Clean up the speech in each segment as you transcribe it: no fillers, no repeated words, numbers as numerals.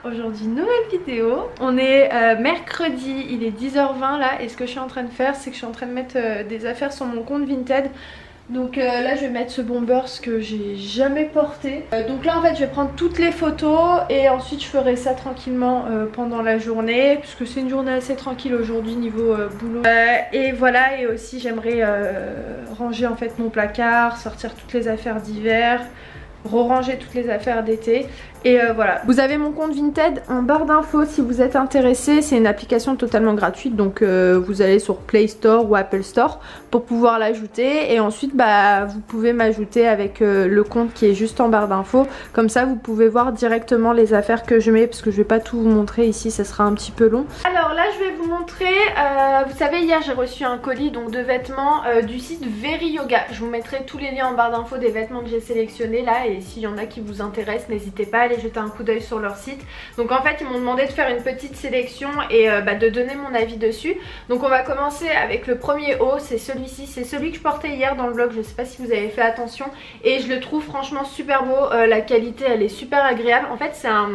Aujourd'hui nouvelle vidéo. On est mercredi, il est 10h20 là et ce que je suis en train de faire c'est que je suis en train de mettre des affaires sur mon compte Vinted. Donc là je vais mettre ce bombers que j'ai jamais porté. Donc là en fait je vais prendre toutes les photos et ensuite je ferai ça tranquillement pendant la journée, puisque c'est une journée assez tranquille aujourd'hui niveau boulot. Et voilà, et aussi j'aimerais ranger en fait mon placard, sortir toutes les affaires d'hiver, re-ranger toutes les affaires d'été. Et voilà, vous avez mon compte Vinted en barre d'infos si vous êtes intéressé. C'est une application totalement gratuite, donc vous allez sur Play Store ou Apple Store pour pouvoir l'ajouter. Et ensuite bah, vous pouvez m'ajouter avec le compte qui est juste en barre d'infos. Comme ça vous pouvez voir directement les affaires que je mets, parce que je vais pas tout vous montrer ici, ça sera un petit peu long. Alors là je vais vous montrer, vous savez hier j'ai reçu un colis donc de vêtements du site Very Yoga. Je vous mettrai tous les liens en barre d'infos des vêtements que j'ai sélectionnés là, et s'il y en a qui vous intéressent n'hésitez pas à aller jeter un coup d'œil sur leur site. Donc en fait ils m'ont demandé de faire une petite sélection et de donner mon avis dessus. Donc on va commencer avec le premier haut, c'est celui-ci, c'est celui que je portais hier dans le vlog, je sais pas si vous avez fait attention, et je le trouve franchement super beau, la qualité elle est super agréable. En fait c'est un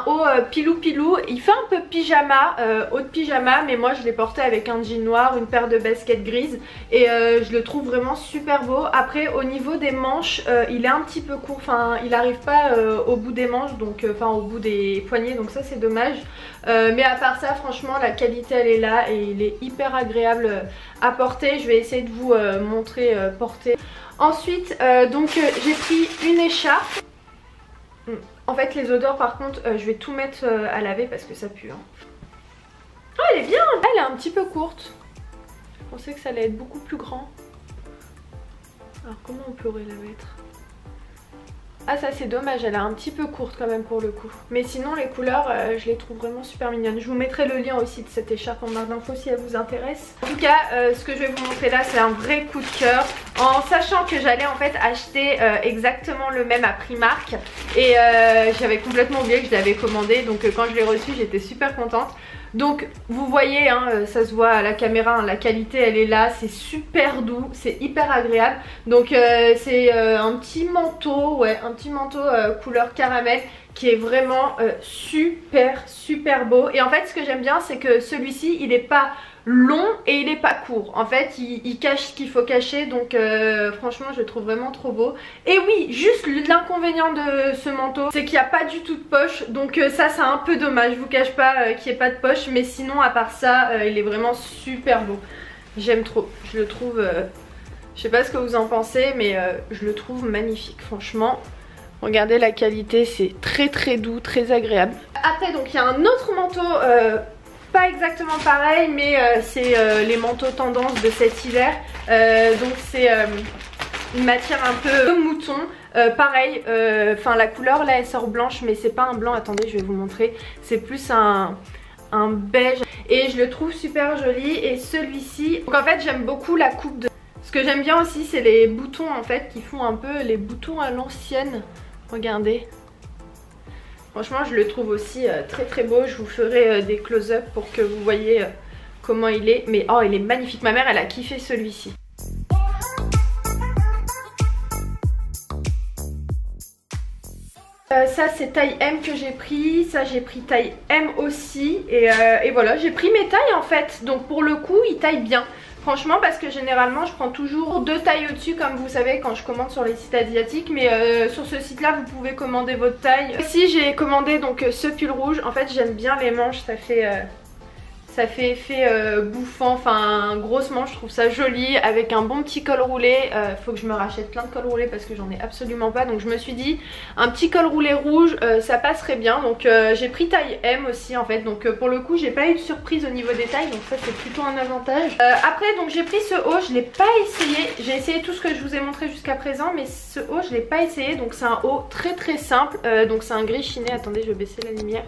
haut pilou pilou, il fait un peu pyjama, haut de pyjama, mais moi je l'ai porté avec un jean noir, une paire de baskets grises et je le trouve vraiment super beau. Après au niveau des manches il est un petit peu court, enfin il arrive pas au bout des manches, donc enfin au bout des poignets, donc ça c'est dommage. Mais à part ça franchement la qualité elle est là et il est hyper agréable à porter. Je vais essayer de vous montrer porter. Ensuite donc j'ai pris une écharpe. En fait les odeurs par contre je vais tout mettre à laver parce que ça pue hein. Oh elle est bien, elle est un petit peu courte. Je pensais que ça allait être beaucoup plus grand. Alors comment on pourrait la mettre? Ah ça c'est dommage, elle est un petit peu courte quand même pour le coup. Mais sinon les couleurs je les trouve vraiment super mignonnes. Je vous mettrai le lien aussi de cette écharpe en barre d'infos si elle vous intéresse. En tout cas ce que je vais vous montrer là c'est un vrai coup de cœur. En sachant que j'allais en fait acheter exactement le même à Primark. Et j'avais complètement oublié que je l'avais commandé. Donc quand je l'ai reçu j'étais super contente. Donc vous voyez hein, ça se voit à la caméra hein, la qualité elle est là, c'est super doux, c'est hyper agréable. Donc c'est un petit manteau, ouais, un petit manteau couleur caramel qui est vraiment super beau. Et en fait ce que j'aime bien c'est que celui-ci il est pas long et il est pas court. En fait il cache ce qu'il faut cacher, donc franchement je le trouve vraiment trop beau. Et oui, juste l'inconvénient de ce manteau c'est qu'il n'y a pas du tout de poche, donc ça c'est un peu dommage. Je vous cache pas qu'il n'y ait pas de poche, mais sinon à part ça il est vraiment super beau. J'aime trop, je le trouve je sais pas ce que vous en pensez, mais je le trouve magnifique franchement. Regardez la qualité, c'est très doux, très agréable. Après donc il y a un autre manteau pas exactement pareil, mais c'est les manteaux tendance de cet hiver. Donc c'est une matière un peu mouton. Pareil, enfin la couleur là elle sort blanche, mais c'est pas un blanc, attendez je vais vous montrer. C'est plus un beige et je le trouve super joli. Et celui-ci, donc en fait j'aime beaucoup la coupe de... Ce que j'aime bien aussi c'est les boutons en fait qui font un peu les boutons à l'ancienne. Regardez. Franchement je le trouve aussi très beau. Je vous ferai des close-up pour que vous voyez comment il est. Mais oh il est magnifique, ma mère elle a kiffé celui-ci. Ça c'est taille M que j'ai pris, ça j'ai pris taille M aussi. Et voilà, j'ai pris mes tailles en fait. Donc pour le coup il taille bien. Franchement parce que généralement je prends toujours 2 tailles au-dessus comme vous savez quand je commande sur les sites asiatiques. Mais sur ce site là vous pouvez commander votre taille. Ici j'ai commandé donc ce pull rouge. En fait j'aime bien les manches, ça fait effet bouffant, enfin grosse manche, je trouve ça joli avec un bon petit col roulé. Faut que je me rachète plein de cols roulés parce que j'en ai absolument pas, donc je me suis dit un petit col roulé rouge ça passerait bien. Donc j'ai pris taille M aussi en fait, donc pour le coup j'ai pas eu de surprise au niveau des tailles, donc ça c'est plutôt un avantage. Après donc j'ai pris ce haut, je l'ai pas essayé, j'ai essayé tout ce que je vous ai montré jusqu'à présent, mais ce haut je l'ai pas essayé. Donc c'est un haut très simple, donc c'est un gris chiné, attendez je vais baisser la lumière.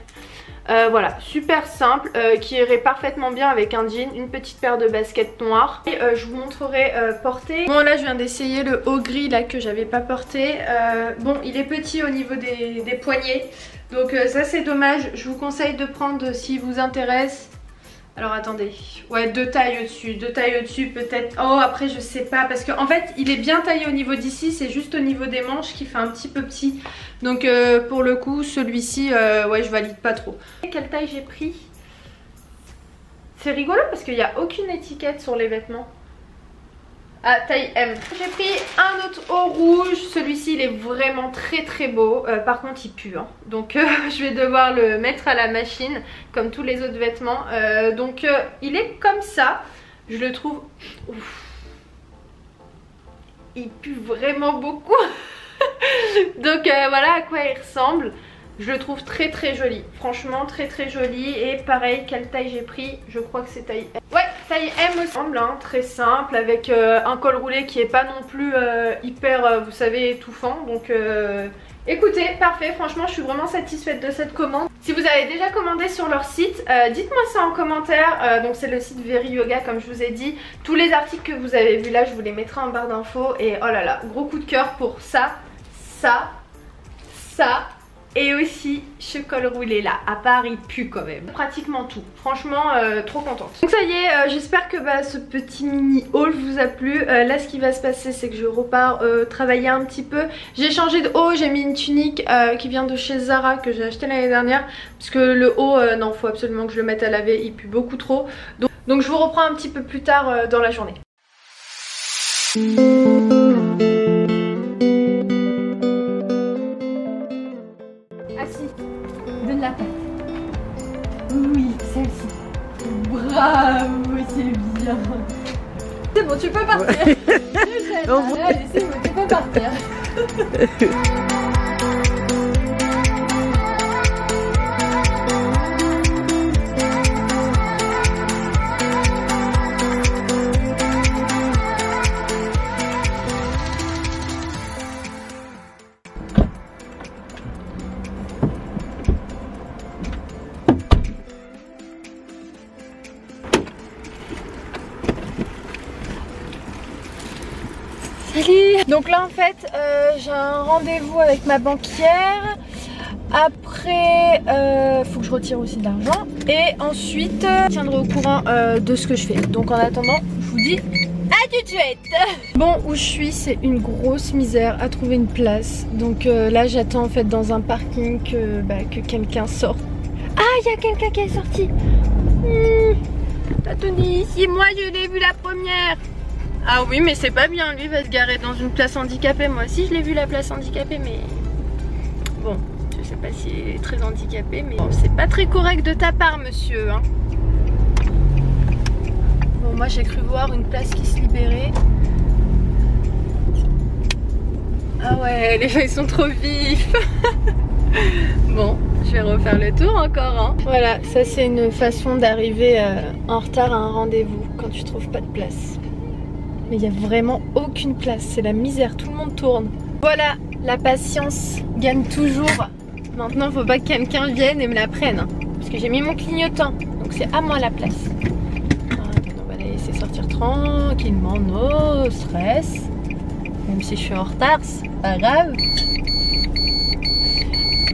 Voilà, super simple, qui irait parfaitement bien avec un jean, une petite paire de baskets noires. Et je vous montrerai porté. Bon là je viens d'essayer le haut gris là que j'avais pas porté. Bon il est petit au niveau des poignets, donc ça c'est dommage. Je vous conseille de prendre, si vous intéresse, Alors attendez, ouais 2 tailles au-dessus peut-être. Oh après je sais pas parce qu'en fait il est bien taillé au niveau d'ici, c'est juste au niveau des manches qui fait un petit peu petit. Donc pour le coup celui-ci ouais je valide pas trop. Quelle taille j'ai pris? C'est rigolo parce qu'il n'y a aucune étiquette sur les vêtements. Ah, taille M. J'ai pris un autre haut rouge. Celui-ci il est vraiment très beau. Par contre il pue hein. Donc je vais devoir le mettre à la machine comme tous les autres vêtements. Donc il est comme ça. Je le trouve... Ouf. Il pue vraiment beaucoup. Donc voilà à quoi il ressemble. Je le trouve très joli. Franchement très joli. Et pareil, quelle taille j'ai pris? Je crois que c'est taille M. Ouais, taille M semble hein, très simple avec un col roulé qui est pas non plus hyper, vous savez, étouffant. Donc écoutez, parfait. Franchement, je suis vraiment satisfaite de cette commande. Si vous avez déjà commandé sur leur site, dites-moi ça en commentaire. Donc c'est le site Very Yoga comme je vous ai dit. Tous les articles que vous avez vus là, je vous les mettrai en barre d'infos. Et oh là là, gros coup de cœur pour ça. Et aussi ce col roulé là, à part il pue quand même. Pratiquement tout, franchement trop contente. Donc ça y est, j'espère que ce petit mini haul vous a plu. Là ce qui va se passer c'est que je repars travailler un petit peu. J'ai changé de haut, j'ai mis une tunique qui vient de chez Zara que j'ai acheté l'année dernière. Parce que le haut, non faut absolument que je le mette à laver, il pue beaucoup trop. Donc je vous reprends un petit peu plus tard dans la journée. Donne la pâte. Oui, celle-ci. Bravo, c'est bien. C'est bon, tu peux partir. Allez, c'est bon, tu peux partir. Salut. Donc là en fait j'ai un rendez-vous avec ma banquière. Après faut que je retire aussi de l'argent. Et ensuite je tiendrai au courant de ce que je fais. Donc en attendant je vous dis à tout de suite. Bon où je suis c'est une grosse misère à trouver une place. Donc là j'attends en fait dans un parking que quelqu'un sorte. Ah il y a quelqu'un qui est sorti. Attendez, si moi je l'ai vu la première. Ah oui mais c'est pas bien, lui va se garer dans une place handicapée. Moi aussi je l'ai vu la place handicapée mais... Bon, je sais pas s'il est très handicapé mais... Bon, c'est pas très correct de ta part monsieur hein. Bon moi j'ai cru voir une place qui se libérait. Ah ouais les gens ils sont trop vifs. Bon je vais refaire le tour encore hein. Voilà ça c'est une façon d'arriver en retard à un rendez-vous quand tu trouves pas de place. Mais il n'y a vraiment aucune place, c'est la misère, tout le monde tourne. Voilà, la patience gagne toujours. Maintenant, faut pas que quelqu'un vienne et me la prenne. Hein, parce que j'ai mis mon clignotant, donc c'est à moi la place. On va la laisser sortir tranquillement, no stress. Même si je suis en retard, c'est pas grave.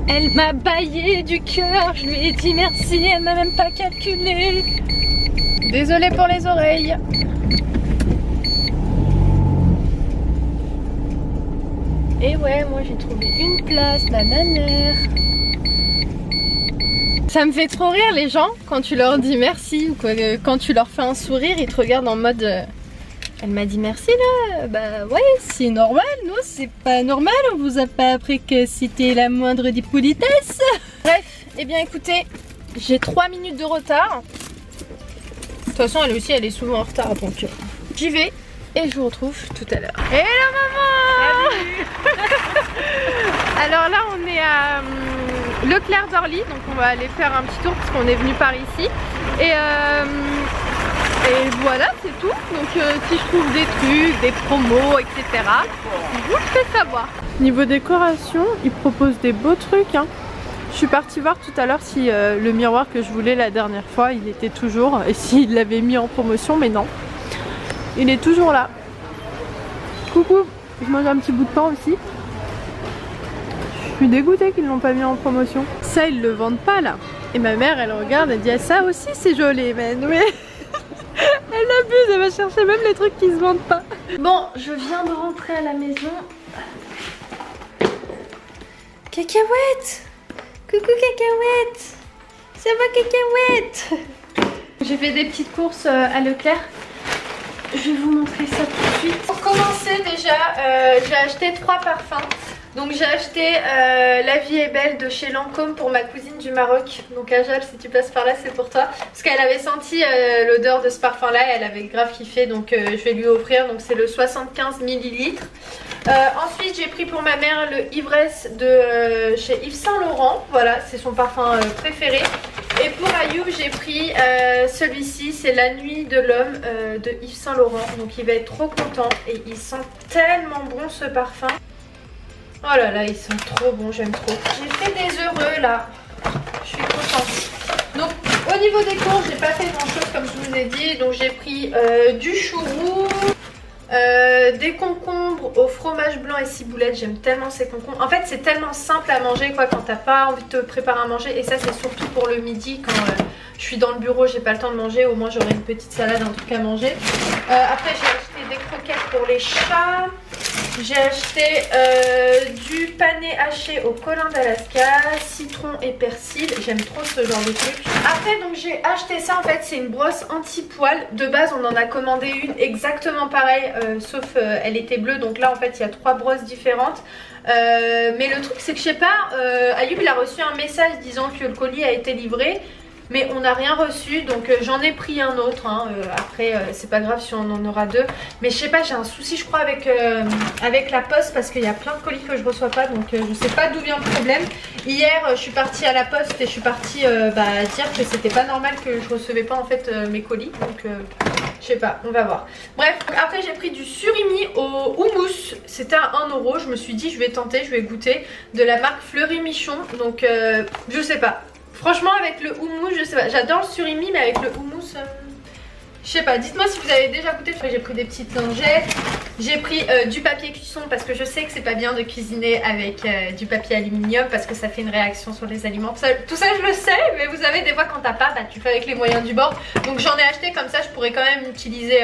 Elle m'a baillé du cœur, je lui ai dit merci, elle m'a même pas calculé. Désolée pour les oreilles. Et ouais, moi j'ai trouvé une place, la nanère. Ça me fait trop rire les gens quand tu leur dis merci ou quoi, quand tu leur fais un sourire, ils te regardent en mode elle m'a dit merci là. Bah ouais, c'est normal, non c'est pas normal, on vous a pas appris que c'était la moindre des politesses. Bref, et bien écoutez, j'ai 3 minutes de retard. De toute façon elle aussi elle est souvent en retard donc j'y vais. Et je vous retrouve tout à l'heure. Hello maman. Alors là on est à Leclerc d'Orly. Donc on va aller faire un petit tour parce qu'on est venu par ici. Et voilà c'est tout. Donc si je trouve des trucs, des promos, etc. je vous le fais savoir. Niveau décoration, ils proposent des beaux trucs hein. Je suis partie voir tout à l'heure si le miroir que je voulais la dernière fois il était toujours. Et s'il l'avait mis en promotion mais non. Il est toujours là. Coucou, je mange un petit bout de pain aussi. Je suis dégoûtée qu'ils l'ont pas mis en promotion. Ça ils le vendent pas là. Et ma mère elle regarde, elle dit ah, ça aussi c'est joli, mais oui. Elle abuse, elle va chercher même les trucs qui se vendent pas. Bon, je viens de rentrer à la maison. Cacahuète! Coucou Cacahuète! Ça va Cacahuète? J'ai fait des petites courses à Leclerc. Je vais vous montrer ça tout de suite. Pour commencer déjà, j'ai acheté 3 parfums. Donc j'ai acheté La Vie est Belle de chez Lancôme pour ma cousine du Maroc. Donc Ajal, si tu passes par là c'est pour toi. Parce qu'elle avait senti l'odeur de ce parfum là, elle avait grave kiffé, donc je vais lui offrir. Donc c'est le 75 ml. Ensuite j'ai pris pour ma mère le Ivresse de chez Yves Saint Laurent. Voilà, c'est son parfum préféré. Et pour Ayoub j'ai pris celui-ci, c'est La Nuit de l'Homme de Yves Saint Laurent. Donc il va être trop content et il sent tellement bon ce parfum. Oh là là, ils sont trop bons, j'aime trop. J'ai fait des heureux là, je suis contente. Donc au niveau des courses, j'ai pas fait grand chose comme je vous ai dit. Donc j'ai pris du chou roux, des concombres au fromage blanc et ciboulette. J'aime tellement ces concombres. En fait c'est tellement simple à manger quoi quand t'as pas envie de te préparer à manger. Et ça c'est surtout pour le midi quand je suis dans le bureau, j'ai pas le temps de manger. Au moins j'aurai une petite salade, un truc à manger. Après j'ai acheté des croquettes pour les chats. J'ai acheté du pané haché au colin d'Alaska, citron et persil. J'aime trop ce genre de truc. Après donc j'ai acheté ça, en fait c'est une brosse anti-poil. De base on en a commandé une exactement pareille, sauf elle était bleue. Donc là en fait il y a 3 brosses différentes. Mais le truc c'est que je sais pas, Ayoub il a reçu un message disant que le colis a été livré. Mais on n'a rien reçu, donc j'en ai pris un autre. Hein. Après, c'est pas grave si on en aura 2. Mais je sais pas, j'ai un souci, je crois, avec la poste parce qu'il y a plein de colis que je reçois pas. Donc je sais pas d'où vient le problème. Hier, je suis partie à la poste et je suis partie dire que c'était pas normal que je recevais pas en fait mes colis. Donc je sais pas, on va voir. Bref, après j'ai pris du surimi au houmous. C'était à 1 €. Je me suis dit, je vais tenter, je vais goûter. De la marque Fleury Michon. Donc je sais pas. Franchement avec le houmous, je sais pas, j'adore le surimi mais avec le houmous, je sais pas, dites-moi si vous avez déjà goûté. Parce que j'ai pris des petites lingettes, j'ai pris du papier cuisson parce que je sais que c'est pas bien de cuisiner avec du papier aluminium parce que ça fait une réaction sur les aliments. Tout ça je le sais, mais vous savez des fois quand t'as pas, bah, tu fais avec les moyens du bord. Donc j'en ai acheté comme ça, je pourrais quand même utiliser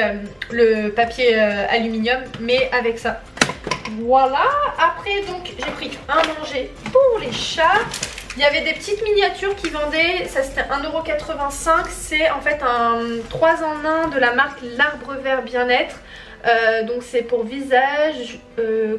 le papier aluminium mais avec ça. Voilà, après donc j'ai pris un manger pour les chats. Il y avait des petites miniatures qui vendaient, ça c'était 1,85 €. C'est en fait un 3 en 1 de la marque L'Arbre Vert Bien-être. Donc c'est pour visage,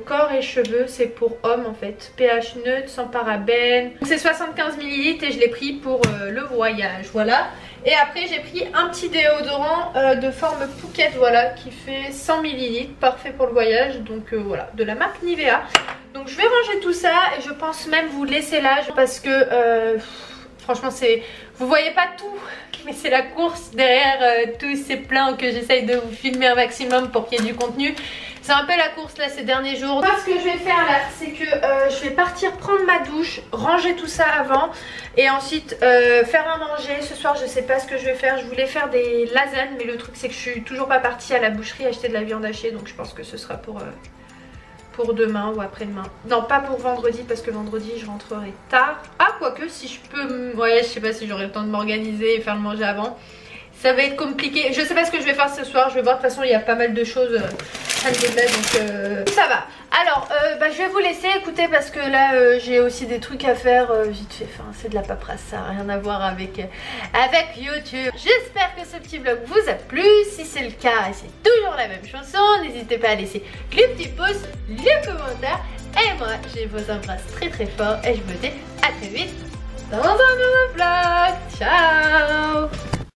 corps et cheveux, c'est pour hommes en fait. pH neutre, sans parabènes. C'est 75 ml et je l'ai pris pour le voyage, voilà. Et après j'ai pris un petit déodorant de forme Phuket, voilà, qui fait 100 ml, parfait pour le voyage. Donc voilà, de la marque Nivea. Donc je vais ranger tout ça et je pense même vous laisser là parce que franchement c'est... Vous voyez pas tout, mais c'est la course derrière tous ces plans que j'essaye de vous filmer un maximum pour qu'il y ait du contenu. C'est un peu la course là ces derniers jours. Moi ce que je vais faire là c'est que je vais partir prendre ma douche, ranger tout ça avant et ensuite faire à manger. Ce soir je sais pas ce que je vais faire, je voulais faire des lasagnes mais le truc c'est que je suis toujours pas partie à la boucherie acheter de la viande hachée. Donc je pense que ce sera pour demain ou après-demain. Non pas pour vendredi parce que vendredi je rentrerai tard. Ah quoique si je peux... Ouais je sais pas si j'aurai le temps de m'organiser et faire le manger avant. Ça va être compliqué. Je sais pas ce que je vais faire ce soir. Je vais voir. De toute façon il y a pas mal de choses à me déplacer. Donc ça va. Alors je vais vous laisser écouter parce que là j'ai aussi des trucs à faire vite fait. Enfin c'est de la paperasse. Ça n'a rien à voir avec YouTube. J'espère que ce petit vlog vous a plu. Si c'est le cas c'est toujours la même chanson. N'hésitez pas à laisser le petit pouce, le commentaire. Et moi je vous embrasse très très fort. Et je vous dis à très vite dans un nouveau vlog. Ciao.